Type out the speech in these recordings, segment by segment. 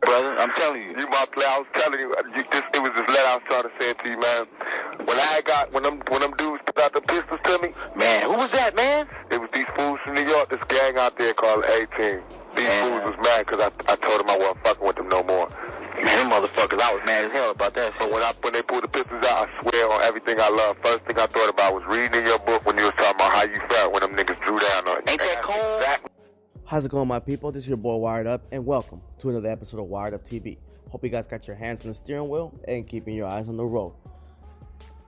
brother. I'm telling you. You my player. I was telling you. It was this letter I was trying to say to you, man. When them dudes put out the pistols to me. Man, who was that, man? It was these fools from New York. This gang out there called A-Team. These fools was mad because I told them I wasn't fucking with them no more. Man, them motherfuckers, I was mad as hell about that shit. But when they pulled the pistols out, I swear on everything I love, first thing I thought about was reading in your book when you was talking about how you felt when them niggas drew down on you. Ain't that cool? Exactly. How's it going, my people? This is your boy Wired Up, and welcome to another episode of Wired Up TV. Hope you guys got your hands on the steering wheel and keeping your eyes on the road.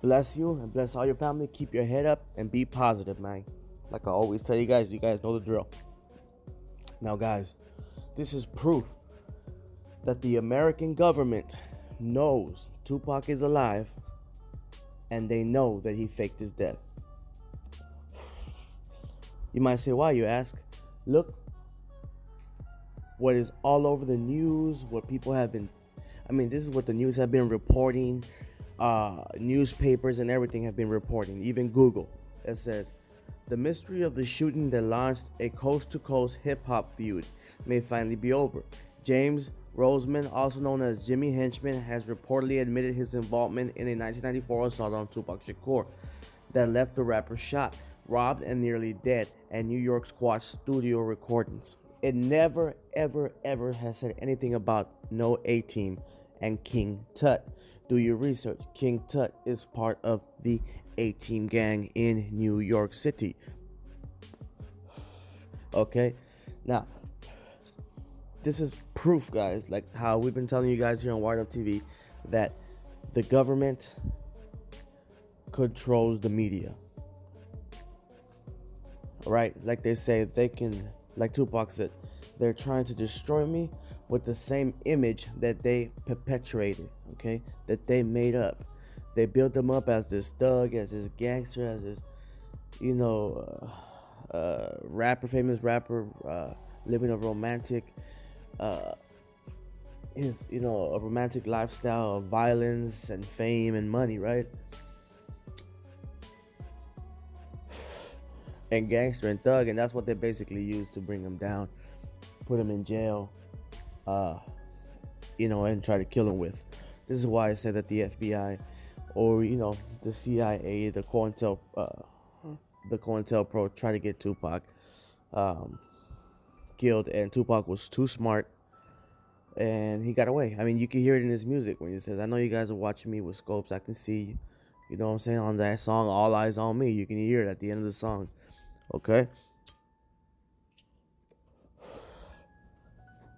Bless you and bless all your family. Keep your head up and be positive, man. Like I always tell you guys know the drill. Now, guys, this is proof that the American government knows Tupac is alive, and they know that he faked his death. You might say, why, you ask? Look what is all over the news, what people have been, this is what the news have been reporting, newspapers and everything have been reporting, even Google. It says, the mystery of the shooting that launched a coast-to-coast hip-hop feud may finally be over. James Roseman, also known as Jimmy Henchman, has reportedly admitted his involvement in a 1994 assault on Tupac Shakur that left the rapper shot, robbed, and nearly dead at New York's Squatch Studio recordings. It never, ever, ever has said anything about no A-Team and King Tut. Do your research. King Tut is part of the A-Team gang in New York City. Okay, now this is proof, guys, like how we've been telling you guys here on Wired Up TV, that the government controls the media. Right, like they say, they can, like Tupac said, they're trying to destroy me with the same image that they perpetuated, okay, that they made up. They built them up as this thug, as this gangster, as this, famous rapper, living a romantic, a romantic lifestyle of violence and fame and money, right? And gangster and thug, and that's what they basically used to bring him down, put him in jail, and try to kill him with. This is why I say that the FBI, or the C.I.A, the COINTELPRO, try to get Tupac killed, and Tupac was too smart, and he got away. You can hear it in his music when he says, "I know you guys are watching me with scopes. I can see you." You know what I'm saying? On that song, "All Eyes on Me," you can hear it at the end of the song. Okay?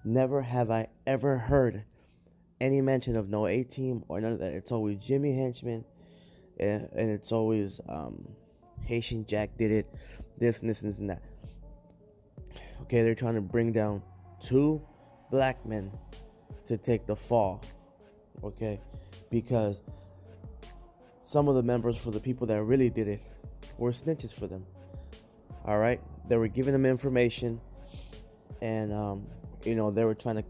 Never have I ever heard any mention of no A-Team or none of that. It's always Jimmy Henchman, and it's always Haitian Jack did it, this and this and this and that. Okay, they're trying to bring down two black men to take the fall. Okay? Because some of the members, for the people that really did it, were snitches for them. All right, they were giving them information, and they were trying to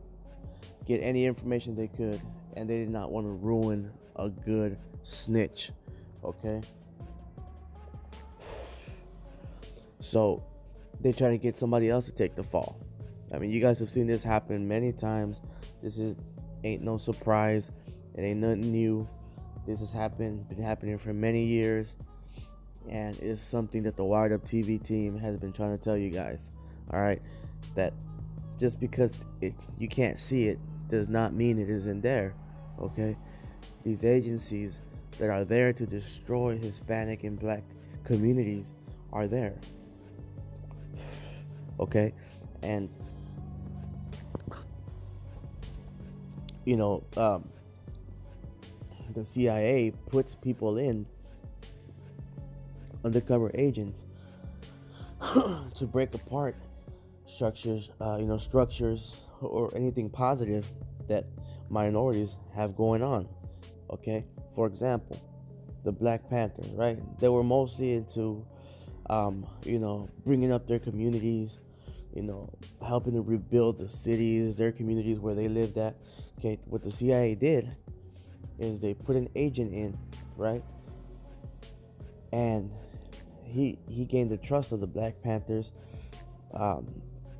get any information they could, and they did not want to ruin a good snitch. Okay, so they try to get somebody else to take the fall. You guys have seen this happen many times. This ain't no surprise. It ain't nothing new. This has been happening for many years. And it's something that the Wired Up TV team has been trying to tell you guys. All right, that just because you can't see it does not mean it isn't there. Okay, these agencies that are there to destroy Hispanic and Black communities are there. Okay, and the CIA puts people in, undercover agents, to break apart structures or anything positive that minorities have going on. Okay, for example, the Black Panthers, right? They were mostly into bringing up their communities, helping to rebuild the cities, their communities where they lived at. Okay, what the CIA did is they put an agent in, right? And he gained the trust of the Black Panthers,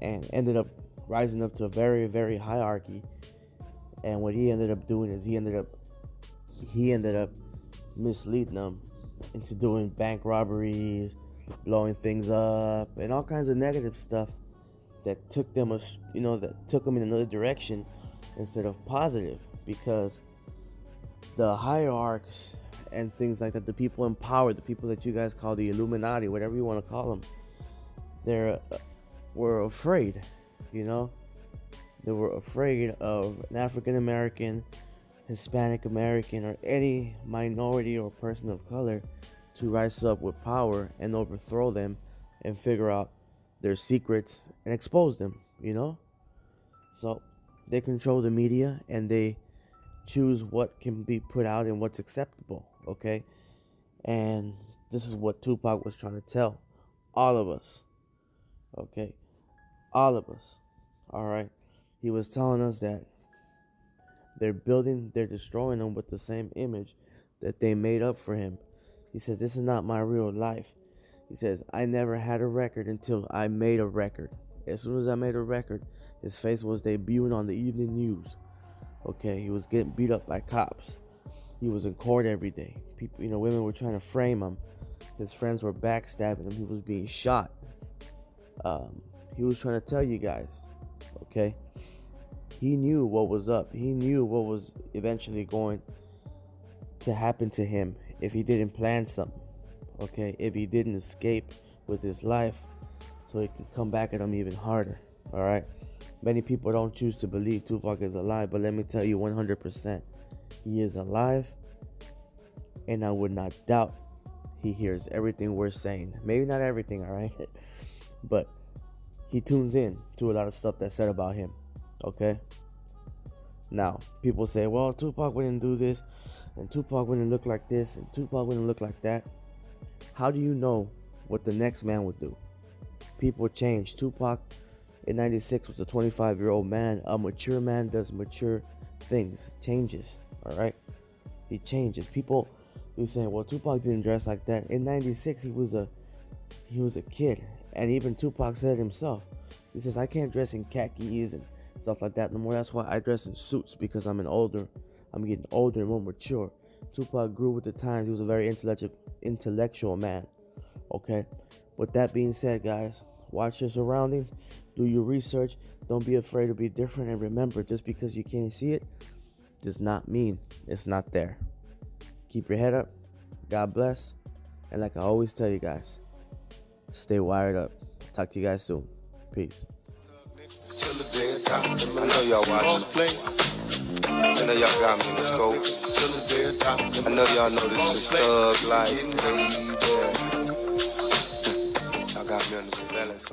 and ended up rising up to a very, very hierarchy And what he ended up doing is he ended up misleading them into doing bank robberies, blowing things up, and all kinds of negative stuff that took them in another direction instead of positive. Because the hierarchs and things like that, the people in power, the people that you guys call the Illuminati, whatever you want to call them, were afraid, you know. They were afraid of an African American, Hispanic American, or any minority or person of color to rise up with power and overthrow them and figure out their secrets and expose them, you know. So they control the media and they choose what can be put out and what's acceptable, okay? And this is what Tupac was trying to tell all of us, okay? All of us, all right? He was telling us that they're destroying him with the same image that they made up for him. He says, this is not my real life. He says, I never had a record until I made a record. As soon as I made a record, his face was debuting on the evening news. Okay, he was getting beat up by cops. He was in court every day. People, women were trying to frame him. His friends were backstabbing him. He was being shot. He was trying to tell you guys, okay? He knew what was up. He knew what was eventually going to happen to him if he didn't plan something, okay? If he didn't escape with his life so he can come back at him even harder, all right? Many people don't choose to believe Tupac is alive, but let me tell you 100%, he is alive, and I would not doubt he hears everything we're saying. Maybe not everything, all right? But he tunes in to a lot of stuff that's said about him, okay? Now, people say, well, Tupac wouldn't do this, and Tupac wouldn't look like this, and Tupac wouldn't look like that. How do you know what the next man would do? People change. Tupac in 96 was a 25-year-old man. A mature man does mature things, changes, all right? He changes. People be saying, well, Tupac didn't dress like that. In 96, he was a kid, and even Tupac said it himself. He says, I can't dress in khakis and stuff like that no more. That's why I dress in suits, because I'm getting older and more mature. Tupac grew with the times. He was a very intellectual man, okay? With that being said, guys, watch your surroundings, do your research, don't be afraid to be different, and remember, just because you can't see it does not mean it's not there. Keep your head up, God bless, and like I always tell you guys, stay wired up. Talk to you guys soon. Peace. I know y'all watching. I know y'all got me in the scopes. I know y'all know this is thug life, baby. Y'all got me on the surveillance.